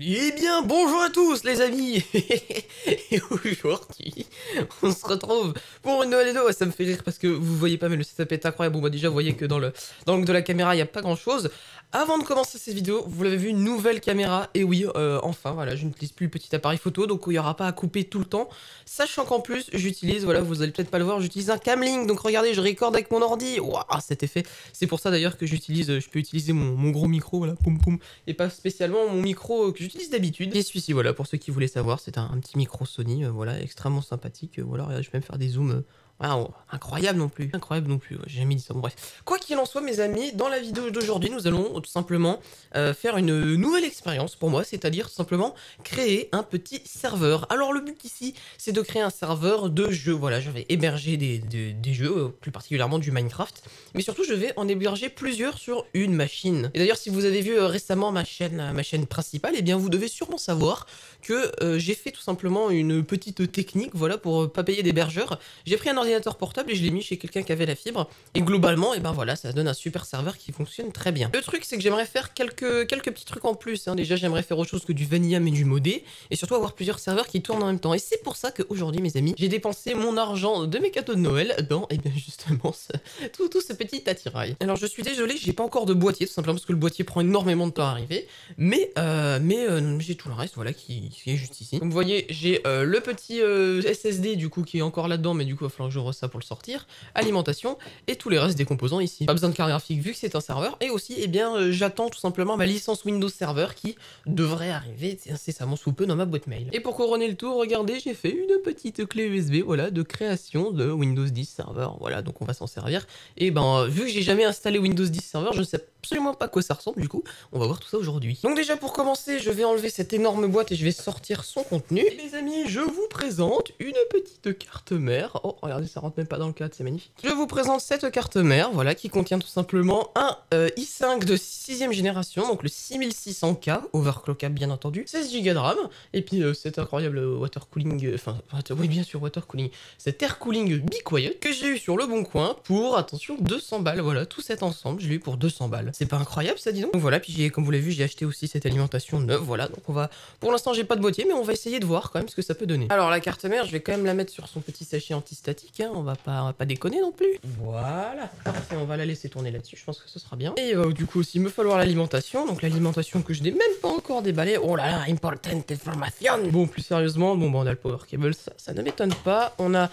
Eh bien, bonjour à tous les amis. Et aujourd'hui, on se retrouve pour une nouvelle vidéo. Ouais, ça me fait rire parce que vous voyez pas, mais le setup est incroyable. Bon, bah déjà, vous voyez que dans l'angle de la caméra, il n'y a pas grand-chose. Avant de commencer cette vidéo, vous l'avez vu, une nouvelle caméra. Et oui, enfin, voilà, je n'utilise plus le petit appareil photo, donc il n'y aura pas à couper tout le temps. Sachant qu'en plus, j'utilise, voilà, vous allez peut-être pas le voir, j'utilise un Camlink. Donc regardez, je recorde avec mon ordi. Waouh, cet effet. C'est pour ça d'ailleurs que je peux utiliser mon gros micro, voilà, poum poum, et pas spécialement mon micro que j'utilise d'habitude. Et celui-ci, voilà, pour ceux qui voulaient savoir, c'est un petit micro Sony, voilà, extrêmement sympathique. Voilà, regardez, je peux même faire des zooms. Wow, incroyable non plus, ouais, j'ai jamais dit ça, bon, bref. Quoi qu'il en soit, mes amis, dans la vidéo d'aujourd'hui, nous allons tout simplement faire une nouvelle expérience pour moi, c'est-à-dire tout simplement créer un petit serveur. Alors le but ici, c'est de créer un serveur de jeux, voilà, je vais héberger des jeux, plus particulièrement du Minecraft, mais surtout je vais en héberger plusieurs sur une machine. Et d'ailleurs, si vous avez vu récemment ma chaîne principale, eh bien vous devez sûrement savoir que j'ai fait tout simplement une petite technique, voilà, pour pas payer d'hébergeur. J'ai pris un ordinateur portable et je l'ai mis chez quelqu'un qui avait la fibre. Et globalement, et ben voilà, ça donne un super serveur qui fonctionne très bien. Le truc, c'est que j'aimerais faire quelques petits trucs en plus, hein. Déjà, j'aimerais faire autre chose que du vanilla, mais du modé. Et surtout avoir plusieurs serveurs qui tournent en même temps. Et c'est pour ça qu'aujourd'hui, mes amis, j'ai dépensé mon argent de mes cadeaux de Noël dans, et bien justement, tout ce petit attirail. Alors, je suis désolé, j'ai pas encore de boîtier, tout simplement parce que le boîtier prend énormément de temps à arriver. Mais j'ai tout le reste, voilà, qui est juste ici. Donc, vous voyez, j'ai le petit SSD, du coup, qui est encore là-dedans, mais du coup, il va falloir que je j'ouvre ça pour le sortir. Alimentation, et tous les restes des composants ici. Pas besoin de carte graphique vu que c'est un serveur. Et aussi, eh bien, j'attends tout simplement ma licence Windows Server qui devrait arriver incessamment sous peu dans ma boîte mail. Et pour couronner le tour, regardez, j'ai fait une petite clé USB, voilà, de création de Windows 10 Server. Voilà, donc on va s'en servir. Et ben, vu que j'ai jamais installé Windows 10 Server, je ne sais absolument pas à quoi ça ressemble, du coup, on va voir tout ça aujourd'hui. Donc déjà, pour commencer, je vais enlever cette énorme boîte et je vais sortir son contenu. Et les amis, je vous présente une petite carte mère. Oh, regardez, ça rentre même pas dans le cadre, c'est magnifique. Je vous présente cette carte mère, voilà, qui contient tout simplement un i5 de 6ème génération, donc le 6600K, overclockable bien entendu, 16 Go de RAM, et puis cet incroyable water cooling, oui bien sûr water cooling, cet air cooling Be Quiet que j'ai eu sur le bon coin pour, attention, 200 balles, voilà, tout cet ensemble, je l'ai eu pour 200 balles. C'est pas incroyable ça, dis donc. Donc voilà, puis comme vous l'avez vu, j'ai acheté aussi cette alimentation neuve, voilà, donc on va, pour l'instant j'ai pas de boîtier, mais on va essayer de voir quand même ce que ça peut donner. Alors la carte mère, je vais quand même la mettre sur son petit sachet antistatique, hein, on va pas déconner non plus. Voilà, parfait, on va la laisser tourner là-dessus, je pense que ce sera bien. Et du coup aussi, il me falloir l'alimentation, donc l'alimentation que je n'ai même pas encore déballée. Oh là là, important information. Bon, plus sérieusement, bon, bah, on a le power cable, ça ne m'étonne pas. On a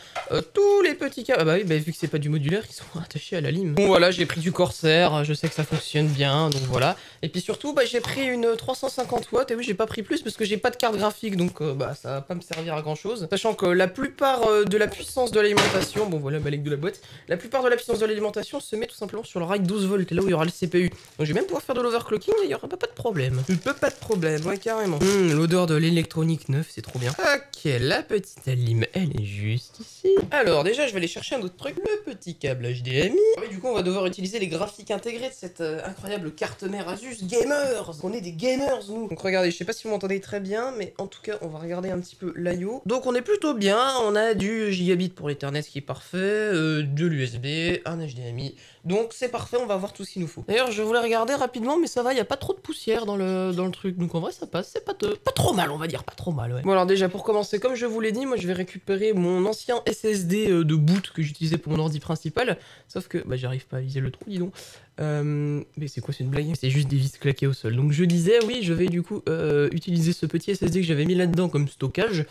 tous les petits câbles, ah bah oui, bah, vu que c'est pas du modulaire, ils sont attachés à la lime. Bon voilà, j'ai pris du Corsair, je sais que ça fonctionne bien, donc voilà. Et puis surtout, bah, j'ai pris une 350 watts, et oui, j'ai pas pris plus parce que j'ai pas de carte graphique, donc bah, ça va pas me servir à grand chose. Sachant que la plupart de la puissance de l'alimentation, bon voilà, balai de la boîte, la plupart de la puissance de l'alimentation se met tout simplement sur le rail 12 volts, là où il y aura le CPU. Donc je vais même pouvoir faire de l'overclocking et il y aura pas de problème. Pas de problème, ouais, carrément. L'odeur de l'électronique neuf, c'est trop bien. Ok, la petite allime, elle est juste ici. Alors déjà, je vais aller chercher un autre truc, le petit câble HDMI. Oui, du coup, on va devoir utiliser les graphiques intégrés de cette incroyable carte mère Asus Gamers. On est des gamers, nous. Donc regardez, je sais pas si vous m'entendez très bien, mais en tout cas, on va regarder un petit peu l'IO. Donc on est plutôt bien, on a du gigabit pour l'Ethernet qui est parfait, de l'USB, un HDMI. Donc c'est parfait, on va voir tout ce qu'il nous faut. D'ailleurs, je voulais regarder rapidement, mais ça va, il n'y a pas trop de poussière dans le truc. Donc en vrai, ça passe, c'est pas trop mal, on va dire, pas trop mal, ouais. Bon alors déjà, pour commencer, comme je vous l'ai dit, moi je vais récupérer mon ancien SSD de boot que j'utilisais pour mon ordi principal. Sauf que, bah j'arrive pas à viser le trou, dis donc. Mais c'est quoi, c'est une blague? C'est juste des vis claquées au sol. Donc je disais, oui, je vais du coup utiliser ce petit SSD que j'avais mis là-dedans comme stockage.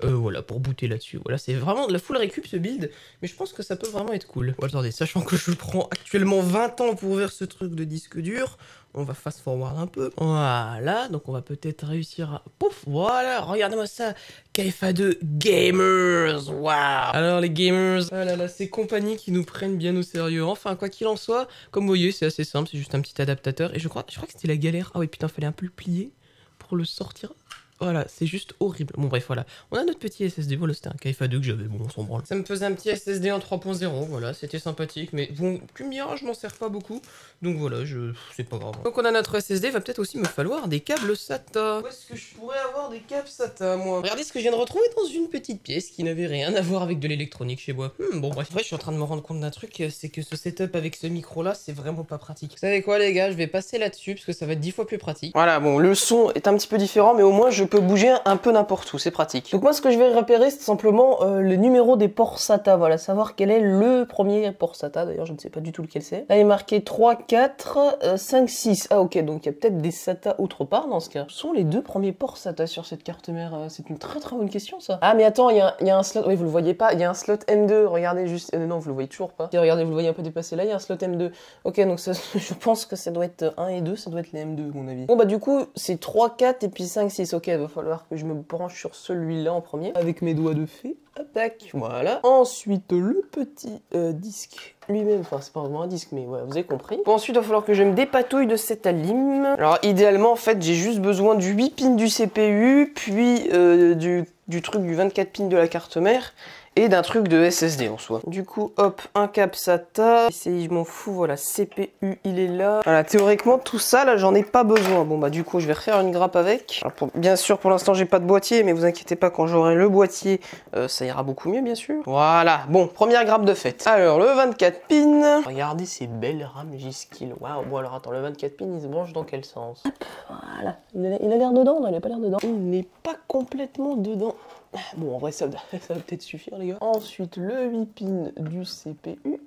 Voilà, pour booter là-dessus. Voilà, c'est vraiment de la full récup ce build, mais je pense que ça peut vraiment être cool. Bon, attendez, sachant que je prends actuellement 20 ans pour ouvrir ce truc de disque dur, on va fast forward un peu. Voilà, donc on va peut-être réussir à... Pouf, voilà, regardez-moi ça, KFA2 Gamers, waouh. Alors les gamers, ah là là, ces compagnies qui nous prennent bien au sérieux. Enfin, quoi qu'il en soit, comme vous voyez, c'est assez simple, c'est juste un petit adaptateur, et je crois que c'était la galère. Ah oui, putain, fallait un peu le plier pour le sortir. Voilà, c'est juste horrible. Bon bref, voilà. On a notre petit SSD, voilà, c'était un KFA2 que j'avais, bon, on s'en branle. Ça me faisait un petit SSD en 3.0, voilà, c'était sympathique, mais bon, tu me diras, je m'en sers pas beaucoup, donc voilà, c'est pas grave. Donc on a notre SSD, va peut-être aussi me falloir des câbles SATA. Où est-ce que je pourrais avoir des câbles SATA, moi? Regardez ce que je viens de retrouver dans une petite pièce qui n'avait rien à voir avec de l'électronique chez moi. Bon bref, je suis en train de me rendre compte d'un truc, c'est que ce setup avec ce micro-là, c'est vraiment pas pratique. Vous savez quoi les gars, je vais passer là-dessus, parce que ça va être 10 fois plus pratique. Voilà, bon, le son est un petit peu différent, mais au moins je peux bouger un peu n'importe où, c'est pratique. Donc moi ce que je vais repérer c'est simplement le numéro des ports SATA, voilà, savoir quel est le premier port SATA, d'ailleurs je ne sais pas du tout lequel c'est. Là il est marqué 3, 4, 5, 6, ah ok, donc il y a peut-être des SATA autre part dans ce cas. Ce sont les deux premiers ports SATA sur cette carte mère, c'est une très bonne question ça. Ah mais attends, il y a un slot, oui vous le voyez pas, il y a un slot M2, regardez juste, non vous le voyez toujours pas. Et regardez, vous le voyez un peu dépassé là, il y a un slot M2. Ok, donc ça, je pense que ça doit être 1 et 2, ça doit être les M2 à mon avis. Bon bah du coup c'est 3, 4 et puis 5, 6, ok, il va falloir que je me branche sur celui-là en premier, avec mes doigts de fée, tac, voilà. Ensuite, le petit disque lui-même, enfin c'est pas vraiment un disque, mais voilà, vous avez compris. Bon, ensuite, il va falloir que je me dépatouille de cette alim. Alors, idéalement, en fait, j'ai juste besoin du 8 pins du CPU, puis du truc du 24 pins de la carte mère, et d'un truc de SSD en soi. Du coup, hop, un câble SATA. Je m'en fous, voilà, CPU, il est là. Voilà, théoriquement, tout ça, là, j'en ai pas besoin. Bon, bah, du coup, je vais refaire une grappe avec. Alors, bien sûr, pour l'instant, j'ai pas de boîtier, mais vous inquiétez pas, quand j'aurai le boîtier, ça ira beaucoup mieux, bien sûr. Voilà, bon, première grappe de fête. Alors, le 24 pins. Regardez ces belles rames G-Skill. Waouh, bon, alors, attends, le 24 pins, il se branche dans quel sens? Hop, voilà. Il a l'air dedans? Non, il a pas l'air dedans. Il n'est pas complètement dedans. Bon, en vrai, ça va peut-être suffire, les gars. Ensuite, le 8 pin du CPU.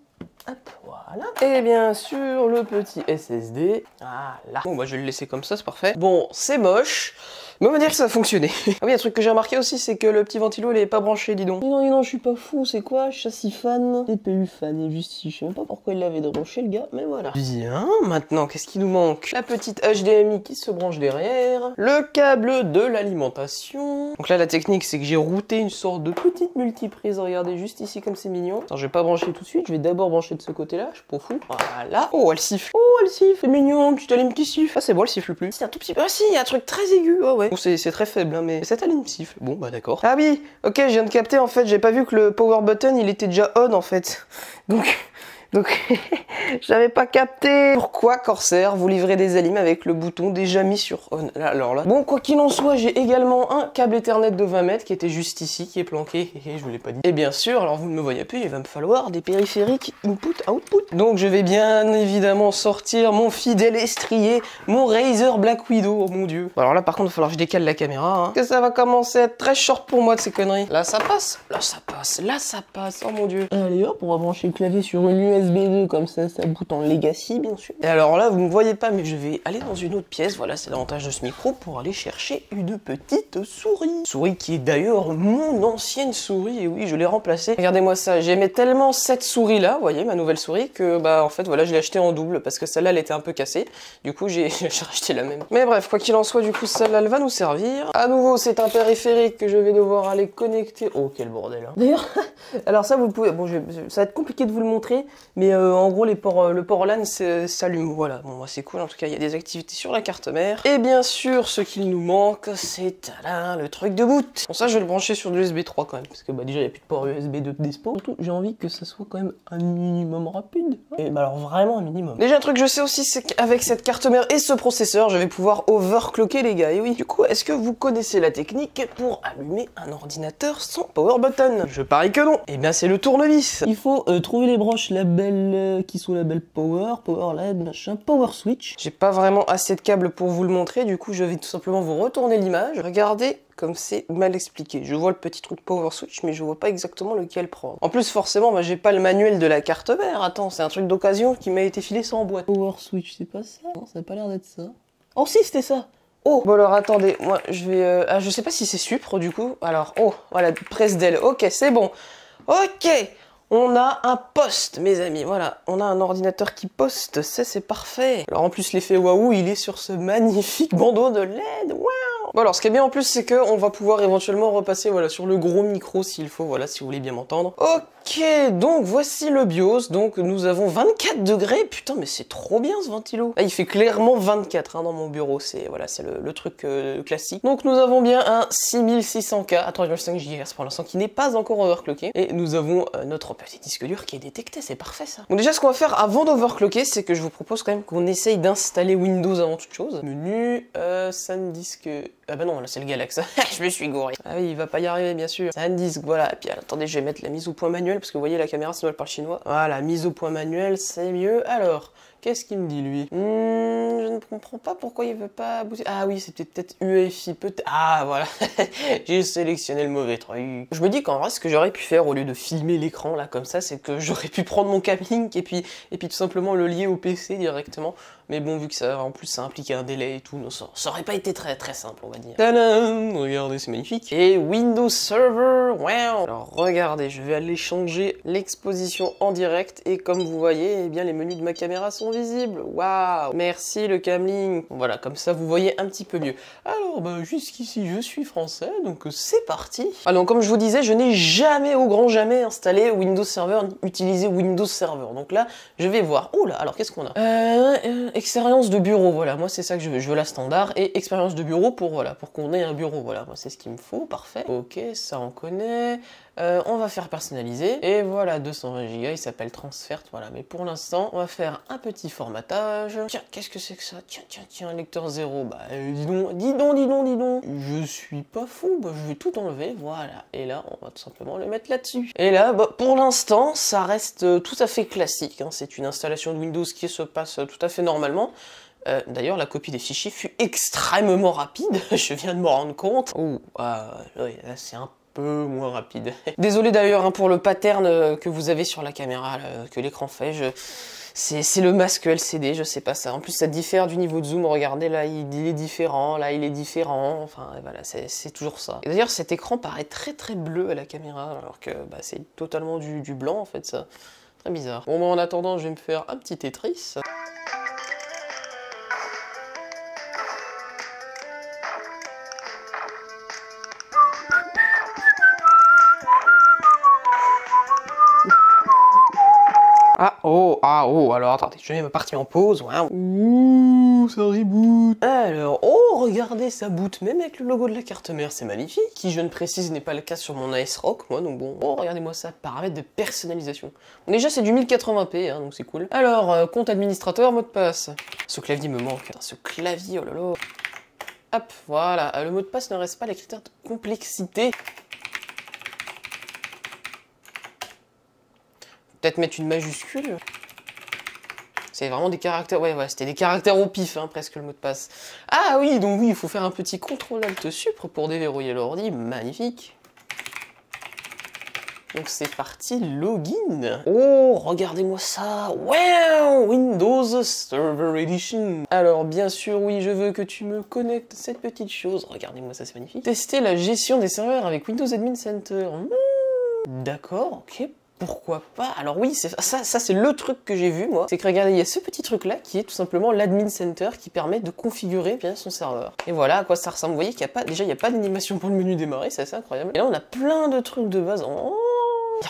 Hop, voilà. Et bien sûr, le petit SSD. Voilà. Bon, bah, je vais le laisser comme ça, c'est parfait. Bon, c'est moche. Mais on va dire que ça a fonctionné. Ah oui, un truc que j'ai remarqué aussi, c'est que le petit ventilo, il est pas branché, dis donc. Non, je suis pas fou, c'est quoi? Châssis fan, CPU fan, et juste ici. Je sais même pas pourquoi il l'avait débranché, le gars, mais voilà. Bien, maintenant, qu'est-ce qui nous manque? La petite HDMI qui se branche derrière. Le câble de l'alimentation. Donc là, la technique, c'est que j'ai routé une sorte de petite multiprise. Regardez, juste ici, comme c'est mignon. Attends, je vais pas brancher tout de suite, je vais d'abord brancher de ce côté-là, je suis pas fou. Voilà. Oh, elle siffle. Oh, elle siffle. C'est mignon, petite alim qui siffle. Ah, c'est bon, elle siffle plus. C'est un tout petit peu. Ah, si, il y a un truc très aigu. Oh, ouais. Bon, c'est très faible, hein, mais cette alim siffle. Bon, bah d'accord. Ah oui, ok, je viens de capter, en fait, j'ai pas vu que le power button, il était déjà on, en fait. Donc, j'avais pas capté. Pourquoi, Corsair, vous livrez des alims avec le bouton déjà mis sur on? Là, alors là. Bon, quoi qu'il en soit, j'ai également un câble Ethernet de 20 mètres qui était juste ici, qui est planqué. Et je vous l'ai pas dit. Et bien sûr, alors vous ne me voyez plus, il va me falloir des périphériques input-output. Donc, je vais bien évidemment sortir mon fidèle estrier, mon Razer Black Widow. Oh mon dieu. Alors là, par contre, il va falloir que je décale la caméra. Hein. Que ça va commencer à être très short pour moi de ces conneries. Là, ça passe. Là, ça passe. Là, ça passe. Oh mon dieu. Allez hop, on va brancher le clavier sur une USB 2 comme ça boot en Legacy bien sûr. Et alors là vous me voyez pas mais je vais aller dans une autre pièce, voilà c'est l'avantage de ce micro pour aller chercher une petite souris. Souris qui est d'ailleurs mon ancienne souris et oui je l'ai remplacée. Regardez-moi ça, j'aimais tellement cette souris là, vous voyez ma nouvelle souris que bah en fait voilà je l'ai achetée en double parce que celle-là elle était un peu cassée. Du coup j'ai racheté la même. Mais bref quoi qu'il en soit du coup celle-là elle va nous servir. À nouveau c'est un périphérique que je vais devoir aller connecter. Oh quel bordel hein. D'ailleurs alors ça vous pouvez, bon ça va être compliqué de vous le montrer. Mais en gros, le port LAN s'allume. Voilà, bon, c'est cool. En tout cas, il y a des activités sur la carte mère. Et bien sûr, ce qu'il nous manque, c'est le truc de boot. Bon, ça, je vais le brancher sur de l'USB 3 quand même. Parce que bah, déjà, il n'y a plus de port USB de dispo. Surtout, j'ai envie que ça soit quand même un minimum rapide. Et bah, alors, vraiment un minimum. Déjà, un truc que je sais aussi, c'est qu'avec cette carte mère et ce processeur, je vais pouvoir overclocker, les gars. Et oui, du coup, est-ce que vous connaissez la technique pour allumer un ordinateur sans power button? Je parie que non. Et bien, c'est le tournevis. Il faut trouver les branches qui sont label power LED, machin, power switch. J'ai pas vraiment assez de câbles pour vous le montrer, du coup je vais tout simplement vous retourner l'image. Regardez comme c'est mal expliqué. Je vois le petit truc power switch, mais je vois pas exactement lequel prendre. En plus forcément, bah, j'ai pas le manuel de la carte mère. Attends, c'est un truc d'occasion qui m'a été filé sans boîte. Power switch, c'est pas ça? Non, ça a pas l'air d'être ça. Oh si, c'était ça. Oh, bon alors attendez, moi je vais... je sais pas si c'est Supre du coup. Alors, oh, voilà, presse d'elle. Ok, c'est bon. Ok. On a un poste, mes amis, voilà. On a un ordinateur qui poste, ça c'est parfait. Alors en plus l'effet waouh, il est sur ce magnifique bandeau de LED, waouh. Bon alors ce qui est bien en plus c'est qu'on va pouvoir éventuellement repasser voilà sur le gros micro s'il faut, voilà si vous voulez bien m'entendre. Ok, donc voici le BIOS, donc nous avons 24 degrés, putain mais c'est trop bien ce ventilo. Là il fait clairement 24 hein, dans mon bureau, c'est voilà, c'est le truc classique. Donc nous avons bien un 6600K à 3,5 GHz pour l'instant qui n'est pas encore overclocké. Et nous avons notre petit disque dur qui est détecté, c'est parfait ça. Donc déjà ce qu'on va faire avant d'overclocker, c'est que je vous propose quand même qu'on essaye d'installer Windows avant toute chose. Menu, SanDisk... Ah bah non, là c'est le Galax, je me suis gouré. Ah oui, il va pas y arriver bien sûr. SanDisk, voilà, et puis attendez, je vais mettre la mise au point manuelle, parce que vous voyez la caméra sinon elle parle chinois. Voilà, mise au point manuelle, c'est mieux. Alors, qu'est-ce qu'il me dit lui? Je ne comprends pas pourquoi il veut pas booster. Ah oui, c'était peut-être UEFI, peut-être. Ah voilà, j'ai sélectionné le mauvais truc. Je me dis qu'en vrai, ce que j'aurais pu faire au lieu de filmer l'écran là comme ça, c'est que j'aurais pu prendre mon Camlink et puis tout simplement le lier au PC directement. Mais bon, vu que ça, en plus, ça impliquait un délai et tout, non, ça aurait pas été très simple, on va dire. Tadam! Regardez, c'est magnifique. Et Windows Server, wow! Alors, regardez, je vais aller changer l'exposition en direct, et comme vous voyez, eh bien, les menus de ma caméra sont visibles. Waouh! Merci, le Camlink. Voilà, comme ça, vous voyez un petit peu mieux. Alors, bah, jusqu'ici, je suis français, donc c'est parti. Alors, comme je vous disais, je n'ai jamais, au grand jamais, installé Windows Server, ni utilisé Windows Server. Donc là, je vais voir. Oh là, alors, qu'est-ce qu'on a? Expérience de bureau, voilà, moi c'est ça que je veux la standard, et expérience de bureau pour, voilà, pour qu'on ait un bureau, voilà, moi c'est ce qu'il me faut, parfait. Ok, ça on connaît, on va faire personnaliser, et voilà, 220 Go, il s'appelle Transfert, voilà, mais pour l'instant, on va faire un petit formatage. Tiens, qu'est-ce que c'est que ça? Tiens, lecteur 0, bah, dis donc, je suis pas fou, bah, je vais tout enlever, voilà, et là, on va tout simplement le mettre là-dessus. Et là, bah, pour l'instant, ça reste tout à fait classique, hein. C'est une installation de Windows qui se passe tout à fait normalement. D'ailleurs, la copie des fichiers fut extrêmement rapide, je viens de me rendre compte. Oh, oui, là c'est un peu moins rapide. Désolé d'ailleurs hein, pour le pattern que vous avez sur la caméra, là, que l'écran fait, c'est le masque LCD, je sais pas ça. En plus, ça diffère du niveau de zoom, regardez, là il est différent, là il est différent, enfin voilà, c'est toujours ça. D'ailleurs, cet écran paraît très bleu à la caméra, alors que bah, c'est totalement du blanc en fait, ça. Très bizarre. Bon, bah, en attendant, je vais me faire un petit Tetris. Alors attendez, je vais me partir en pause. Ouh, ça reboot. Alors, oh, regardez, ça boot même avec le logo de la carte mère, c'est magnifique. Qui, je ne précise, n'est pas le cas sur mon AS ROG, moi, donc bon. Oh, regardez-moi ça, paramètres de personnalisation. Bon, déjà, c'est du 1080p, hein, donc c'est cool. Alors, compte administrateur, mot de passe. Ce clavier me manque, hein, ce clavier, oh là là. Hop, voilà, le mot de passe ne reste pas les critères de complexité. Peut-être mettre une majuscule. C'est vraiment des caractères, ouais, c'était des caractères au pif, hein, presque le mot de passe. Ah oui, donc oui, il faut faire un petit CTRL-ALT-SUPRE pour déverrouiller l'ordi, magnifique. Donc c'est parti, login. Oh, regardez-moi ça, wow, Windows Server Edition. Alors bien sûr, oui, je veux que tu me connectes cette petite chose. Regardez-moi ça, c'est magnifique. Tester la gestion des serveurs avec Windows Admin Center. D'accord, ok. Pourquoi pas? Alors oui, ça c'est le truc que j'ai vu moi. C'est que regardez, il y a ce petit truc là qui est tout simplement l'admin center qui permet de configurer bien son serveur. Et voilà à quoi ça ressemble. Vous voyez qu'il n'y a pas, déjà il n'y a pas d'animation pour le menu démarrer, c'est assez incroyable. Et là on a plein de trucs de base. Oh,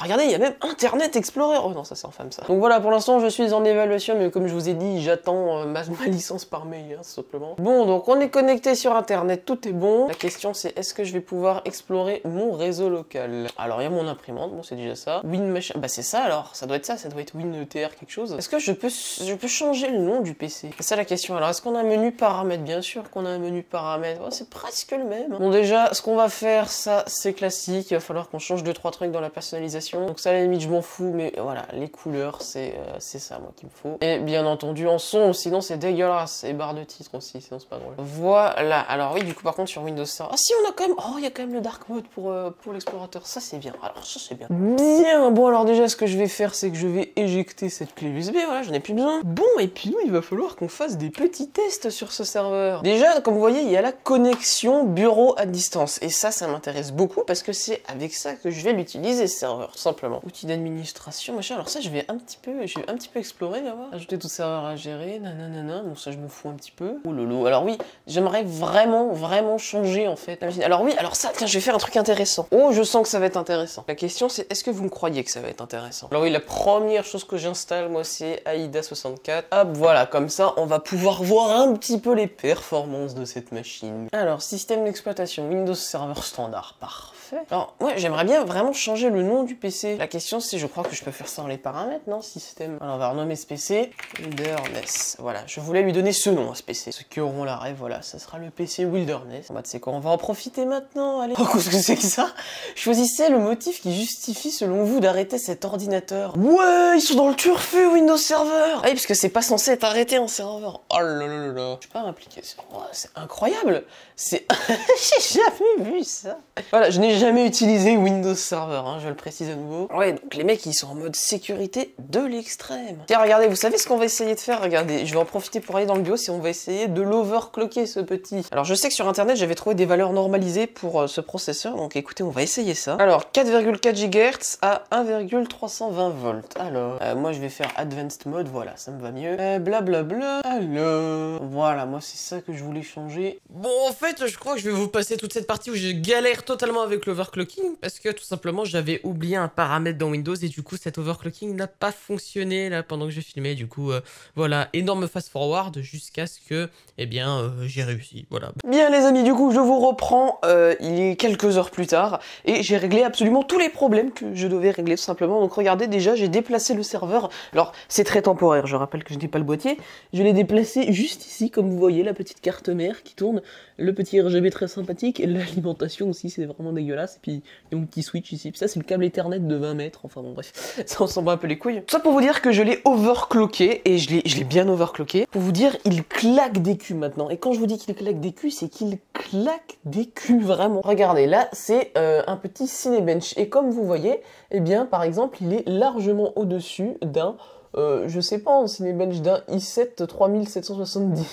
regardez, il y a même Internet Explorer. Oh non, ça c'est infâme ça. Donc voilà, pour l'instant je suis en évaluation, mais comme je vous ai dit, j'attends ma licence par mail, hein, simplement. Bon, donc on est connecté sur Internet, tout est bon. La question c'est, est-ce que je vais pouvoir explorer mon réseau local? Alors il y a mon imprimante, bon c'est déjà ça. WinMachin, bah c'est ça alors, ça doit être ça, ça doit être WinETR quelque chose. Est-ce que je peux changer le nom du PC? C'est ça la question. Alors est-ce qu'on a un menu paramètres? Bien sûr qu'on a un menu paramètres. Oh, c'est presque le même. Bon déjà, ce qu'on va faire, ça c'est classique. Il va falloir qu'on change 2-3 trucs dans la personnalisation. Donc ça à la limite je m'en fous, mais voilà, les couleurs c'est ça moi qu'il me faut. Et bien entendu en son, sinon c'est dégueulasse. Et barre de titre aussi, sinon c'est pas drôle. Voilà, alors oui du coup par contre sur Windows Server, ah si on a quand même, oh il y a quand même le dark mode pour l'explorateur, ça c'est bien. Alors ça c'est bien. Bien, bon alors déjà ce que je vais faire c'est que je vais éjecter cette clé USB, voilà, j'en ai plus besoin. Bon et puis il va falloir qu'on fasse des petits tests sur ce serveur. Déjà comme vous voyez il y a la connexion bureau à distance et ça m'intéresse beaucoup parce que c'est avec ça que je vais l'utiliser ce serveur. serveur, tout simplement. Outils d'administration, machin. Alors ça, je vais un petit peu explorer, là, voir. Ajouter tout serveur à gérer, nanana. Bon, ça, je me fous un petit peu. Oh lolo. Alors oui, j'aimerais vraiment changer, en fait, la machine. Alors oui, alors ça, tiens, je vais faire un truc intéressant. Oh, je sens que ça va être intéressant. La question, c'est, est-ce que vous me croyez que ça va être intéressant? Alors oui, la première chose que j'installe, moi, c'est AIDA 64. Hop, voilà, comme ça, on va pouvoir voir un petit peu les performances de cette machine. Alors, système d'exploitation, Windows Server standard, parfait. Alors, ouais, j'aimerais bien vraiment changer le nom du PC. La question, c'est, je crois que je peux faire ça dans les paramètres, non? Système. Alors, on va renommer ce PC Wilderness. Voilà, je voulais lui donner ce nom à ce PC. Ceux qui auront la rêve, voilà, ça sera le PC Wilderness. Bah, tu sais quoi, on va en profiter maintenant, allez. Oh, qu'est-ce que c'est que ça? Choisissez le motif qui justifie, selon vous, d'arrêter cet ordinateur. Ouais, ils sont dans le turfu, Windows Server. Ah oui, parce que c'est pas censé être arrêté en serveur. Oh là là là là. Je suis pas impliqué. Oh, c'est incroyable. C'est... J'ai jamais vu ça. Voilà, je n'ai jamais utilisé Windows Server, hein, je le précise à nouveau. Ouais, donc les mecs, ils sont en mode sécurité de l'extrême. Tiens, regardez, vous savez ce qu'on va essayer de faire? Regardez, je vais en profiter pour aller dans le BIOS et on va essayer de l'overclocker, ce petit. Alors, je sais que sur Internet, j'avais trouvé des valeurs normalisées pour ce processeur, donc écoutez, on va essayer ça. Alors, 4,4 GHz à 1,320 volts. Alors, moi, je vais faire Advanced Mode, voilà, ça me va mieux. Blablabla. Alors, voilà, moi, c'est ça que je voulais changer. Bon, en fait, je crois que je vais vous passer toute cette partie où je galère totalement avec l'overclocking parce que tout simplement j'avais oublié un paramètre dans Windows et du coup cet overclocking n'a pas fonctionné là pendant que je filmais. Du coup, voilà, énorme fast forward jusqu'à ce que, eh bien, j'ai réussi. Voilà. Bien, les amis, du coup, je vous reprends. Il est quelques heures plus tard et j'ai réglé absolument tous les problèmes que je devais régler tout simplement. Donc, regardez, déjà, j'ai déplacé le serveur. Alors, c'est très temporaire. Je rappelle que je n'ai pas le boîtier. Je l'ai déplacé juste ici, comme vous voyez, la petite carte mère qui tourne. Le petit RGB très sympathique, l'alimentation aussi, c'est vraiment dégueulasse, et puis il y a un petit switch ici, puis ça c'est le câble Ethernet de 20 mètres, enfin bon bref, ça on s'en bat un peu les couilles. Tout ça pour vous dire que je l'ai overclocké, et je l'ai bien overclocké, pour vous dire, il claque des culs maintenant, et quand je vous dis qu'il claque des culs, c'est qu'il claque des culs vraiment. Regardez, là c'est un petit Cinebench, et comme vous voyez, eh bien par exemple, il est largement au-dessus d'un, je sais pas, un Cinebench d'un i7 3770.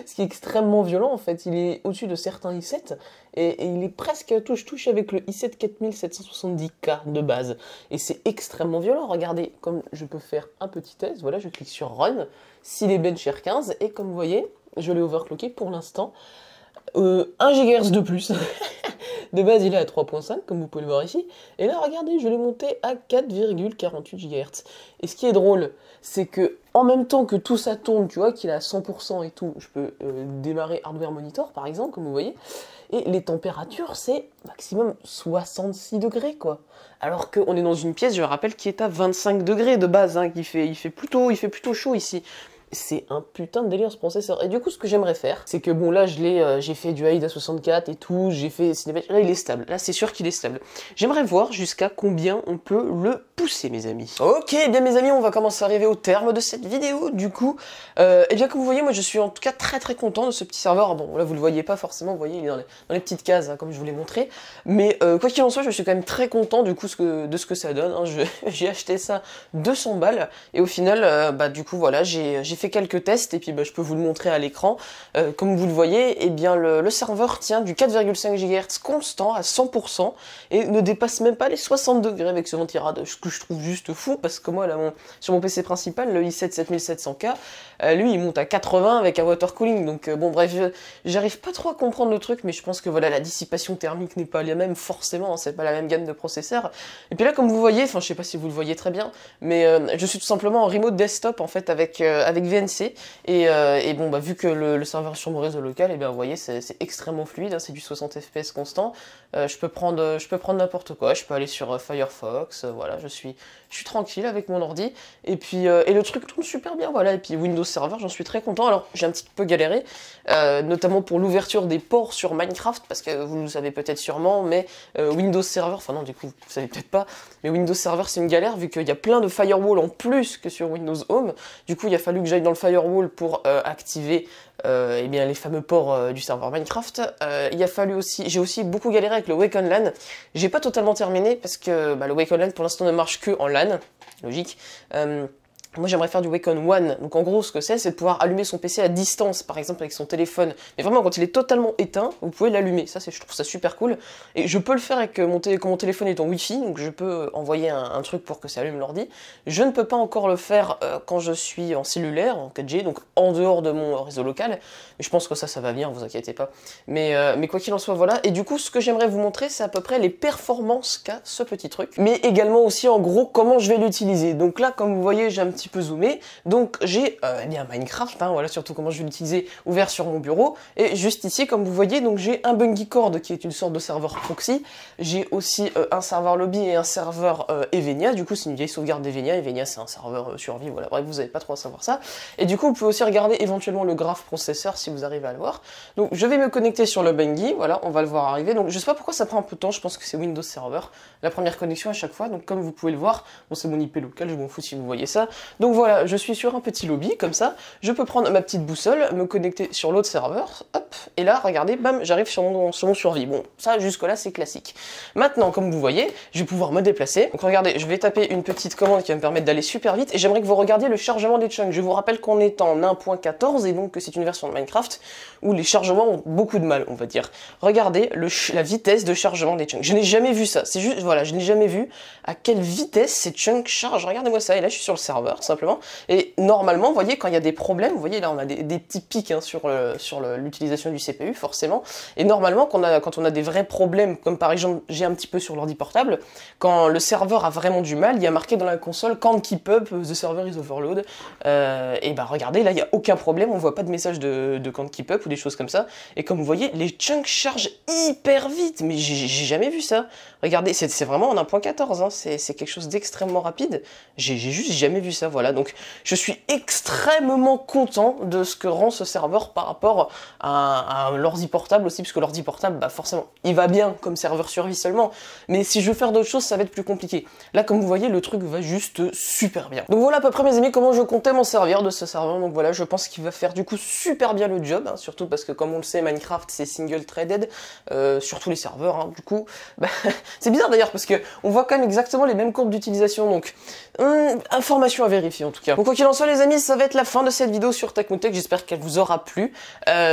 Ce qui est extrêmement violent en fait, il est au-dessus de certains i7 et il est presque touche-touche avec le i7 4770K de base. Et c'est extrêmement violent, regardez, comme je peux faire un petit test, voilà, je clique sur Run, s'il est bench R15 et comme vous voyez, je l'ai overclocké pour l'instant, 1 GHz de plus. De base, il est à 3.5, comme vous pouvez le voir ici. Et là, regardez, je l'ai monté à 4,48 GHz. Et ce qui est drôle, c'est que en même temps que tout ça tourne, tu vois, qu'il est à 100% et tout, je peux démarrer Hardware Monitor, par exemple, comme vous voyez. Et les températures, c'est maximum 66 degrés, quoi. Alors qu'on est dans une pièce, je rappelle, qui est à 25 degrés de base, hein, il fait plutôt chaud ici. C'est un putain de délire ce processeur. Et du coup, ce que j'aimerais faire, c'est que bon, là, j'ai fait du AIDA 64 et tout, j'ai fait Cinebench. Là, il est stable. Là, c'est sûr qu'il est stable. J'aimerais voir jusqu'à combien on peut le pousser, mes amis. Ok, bien, mes amis, on va commencer à arriver au terme de cette vidéo. Du coup, eh bien, comme vous voyez, moi, je suis en tout cas très content de ce petit serveur. Bon, là, vous le voyez pas forcément, vous voyez, il est dans les petites cases, hein, comme je vous l'ai montré. Mais quoi qu'il en soit, je suis quand même très content du coup de ce que ça donne. Hein. J'ai acheté ça 200 balles et au final, bah, du coup, voilà, j'ai fait quelques tests et puis bah, je peux vous le montrer à l'écran. Comme vous le voyez, eh bien le serveur tient du 4,5 GHz constant à 100% et ne dépasse même pas les 60 degrés avec ce ventirad, ce que je trouve juste fou parce que moi là, sur mon PC principal, le i7 7700K, lui il monte à 80 avec un water cooling, donc bon bref, j'arrive pas trop à comprendre le truc, mais je pense que voilà, la dissipation thermique n'est pas la même forcément, hein, c'est pas la même gamme de processeurs. Et puis là, comme vous voyez, enfin je sais pas si vous le voyez très bien, mais je suis tout simplement en remote desktop en fait avec VNC et bon bah vu que le serveur sur mon réseau local, et bien vous voyez c'est extrêmement fluide, hein, c'est du 60 fps constant. Je peux prendre n'importe quoi, je peux aller sur Firefox, voilà, je suis tranquille avec mon ordi et puis et le truc tourne super bien, voilà. Et puis Windows Server, j'en suis très content. Alors j'ai un petit peu galéré, notamment pour l'ouverture des ports sur Minecraft, parce que vous le savez peut-être sûrement, mais Windows Server, enfin non du coup vous savez peut-être pas, mais Windows Server c'est une galère vu qu'il y a plein de firewall en plus que sur Windows Home. Du coup il a fallu que j'aille dans le firewall pour activer eh bien, les fameux ports du serveur Minecraft. Il a fallu aussi, j'ai aussi beaucoup galéré avec le Wake on LAN. J'ai pas totalement terminé parce que bah, le Wake on LAN pour l'instant ne marche que en LAN, logique. Moi j'aimerais faire du Wake on One, donc en gros ce que c'est de pouvoir allumer son PC à distance, par exemple avec son téléphone, mais vraiment quand il est totalement éteint, vous pouvez l'allumer, ça je trouve ça super cool, et je peux le faire avec quand mon téléphone est en Wi-Fi, donc je peux envoyer un truc pour que ça allume l'ordi. Je ne peux pas encore le faire quand je suis en cellulaire, en 4G, donc en dehors de mon réseau local, mais je pense que ça va venir, vous inquiétez pas. Mais quoi qu'il en soit, voilà, et du coup ce que j'aimerais vous montrer c'est à peu près les performances qu'a ce petit truc, mais également aussi en gros comment je vais l'utiliser. Donc là comme vous voyez j'ai un petit peu zoomé, donc j'ai eh bien Minecraft, hein, voilà surtout comment je vais l'utiliser, ouvert sur mon bureau, et juste ici comme vous voyez donc j'ai un Bungicord qui est une sorte de serveur proxy, j'ai aussi un serveur lobby et un serveur Evenia, du coup c'est une vieille sauvegarde d'Evenia, Evenia c'est un serveur survie, voilà, bref vous n'avez pas trop à savoir ça, et du coup vous pouvez aussi regarder éventuellement le graph processeur si vous arrivez à le voir. Donc je vais me connecter sur le Bungie, voilà on va le voir arriver, donc je sais pas pourquoi ça prend un peu de temps, je pense que c'est Windows Server, la première connexion à chaque fois, donc comme vous pouvez le voir, bon c'est mon IP local, je m'en fous si vous voyez ça. Donc voilà, je suis sur un petit lobby, comme ça, je peux prendre ma petite boussole, me connecter sur l'autre serveur, hop, et là, regardez, bam, j'arrive sur mon survie. Bon, ça, jusque-là, c'est classique. Maintenant, comme vous voyez, je vais pouvoir me déplacer. Donc regardez, je vais taper une petite commande qui va me permettre d'aller super vite, et j'aimerais que vous regardiez le chargement des chunks. Je vous rappelle qu'on est en 1.14, et donc que c'est une version de Minecraft où les chargements ont beaucoup de mal, on va dire. Regardez la vitesse de chargement des chunks. Je n'ai jamais vu ça, c'est juste, voilà, je n'ai jamais vu à quelle vitesse ces chunks chargent. Regardez-moi ça, et là, je suis sur le serveur, simplement. Et normalement, vous voyez, quand il y a des problèmes, vous voyez là on a des petits pics hein, sur l'utilisation du CPU, forcément. Et normalement, quand on a des vrais problèmes, comme par exemple j'ai un petit peu sur l'ordi portable, quand le serveur a vraiment du mal, il y a marqué dans la console "Can't keep up, the server is overload". Et bah regardez, là il n'y a aucun problème, on voit pas de message de "Can't keep up" ou des choses comme ça. Et comme vous voyez, les chunks chargent hyper vite, mais j'ai jamais vu ça. Regardez, c'est vraiment en 1.14, hein, c'est quelque chose d'extrêmement rapide. J'ai juste jamais vu ça, voilà. Donc je suis extrêmement content de ce que rend ce serveur par rapport à l'ordi portable aussi, puisque l'ordi portable, bah forcément, il va bien comme serveur survie seulement, mais si je veux faire d'autres choses, ça va être plus compliqué. Là, comme vous voyez, le truc va juste super bien. Donc voilà à peu près mes amis comment je comptais m'en servir de ce serveur, donc voilà, je pense qu'il va faire du coup super bien le job, hein, surtout parce que comme on le sait, Minecraft c'est single threaded, sur tous les serveurs, hein, du coup, bah, c'est bizarre d'ailleurs parce que on voit quand même exactement les mêmes courbes d'utilisation, donc information à vérifier en tout cas. Donc quoi qu'il en soit les amis, ça va être la fin de cette vidéo sur Tech, j'espère qu'elle vous aura plu.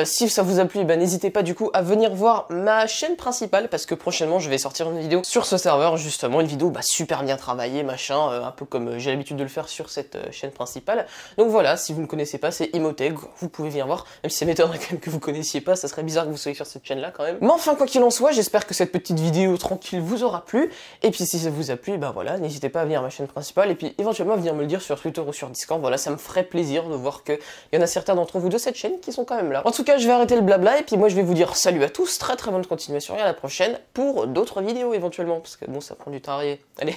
Si ça vous a plu, ben, n'hésitez pas du coup à venir voir ma chaîne principale, parce que prochainement je vais sortir une vidéo sur ce serveur, justement, une vidéo bah, super bien travaillée, machin, un peu comme j'ai l'habitude de le faire sur cette chaîne principale. Donc voilà, si vous ne connaissez pas, c'est Imhotech, vous pouvez venir voir, même si ça m'étonnerait quand même que vous connaissiez pas, ça serait bizarre que vous soyez sur cette chaîne là quand même. Mais enfin quoi qu'il en soit, j'espère que cette petite vidéo tranquille vous aura plu, et puis si ça vous a plu, ben voilà, n'hésitez pas à venir à ma chaîne principale, et puis éventuellement venir me le dire sur Twitter ou sur Discord, voilà, ça me ferait plaisir de voir qu'il y en a certains d'entre vous de cette chaîne qui sont quand même là. En tout cas, je vais arrêter le blabla, et puis moi je vais vous dire salut à tous, très bonne continuation, et à la prochaine pour d'autres vidéos éventuellement, parce que bon, ça prend du temps à arriver. Allez,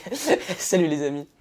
salut les amis.